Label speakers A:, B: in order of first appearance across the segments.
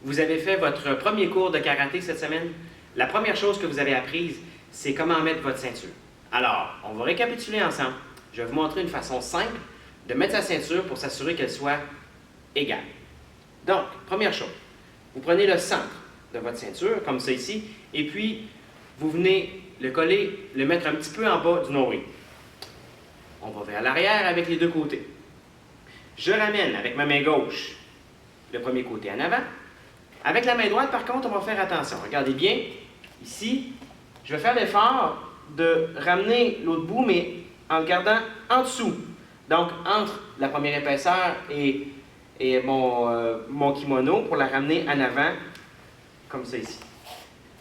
A: Vous avez fait votre premier cours de karaté cette semaine. La première chose que vous avez apprise, c'est comment mettre votre ceinture. Alors, on va récapituler ensemble. Je vais vous montrer une façon simple de mettre sa ceinture pour s'assurer qu'elle soit égale. Donc, première chose, vous prenez le centre de votre ceinture, comme ça ici, et puis vous venez le coller, le mettre un petit peu en bas du nombril. On va vers l'arrière avec les deux côtés. Je ramène avec ma main gauche le premier côté en avant. Avec la main droite, par contre, on va faire attention. Regardez bien, ici, je vais faire l'effort de ramener l'autre bout, mais en le gardant en dessous. Donc, entre la première épaisseur et mon kimono pour la ramener en avant, comme ça ici.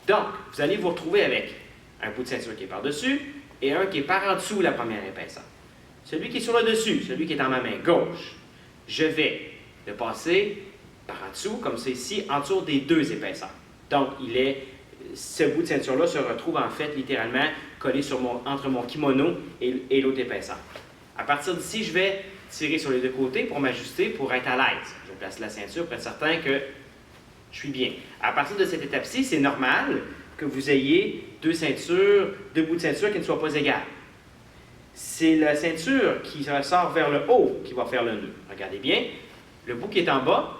A: Donc, vous allez vous retrouver avec un bout de ceinture qui est par-dessus et un qui est par en dessous la première épaisseur. Celui qui est sur le dessus, celui qui est dans ma main gauche, je vais le passer par en dessous, comme ça ici, en dessous des deux épaisseurs. Donc, ce bout de ceinture-là se retrouve en fait littéralement collé entre mon kimono et l'autre épaisseur. À partir d'ici, je vais tirer sur les deux côtés pour m'ajuster, pour être à l'aise. Je place la ceinture pour être certain que je suis bien. À partir de cette étape-ci, c'est normal que vous ayez deux bouts de ceinture qui ne soient pas égales. C'est la ceinture qui ressort vers le haut qui va faire le nœud. Regardez bien, le bout qui est en bas,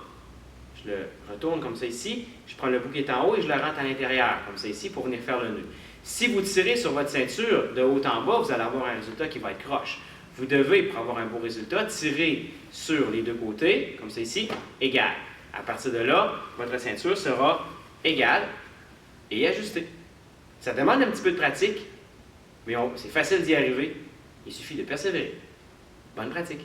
A: je le retourne comme ça ici, je prends le bout qui est en haut et je le rentre à l'intérieur, comme ça ici, pour venir faire le nœud. Si vous tirez sur votre ceinture de haut en bas, vous allez avoir un résultat qui va être croche. Vous devez, pour avoir un beau résultat, tirer sur les deux côtés, comme ça ici, égal. À partir de là, votre ceinture sera égale et ajustée. Ça demande un petit peu de pratique, mais c'est facile d'y arriver. Il suffit de persévérer. Bonne pratique!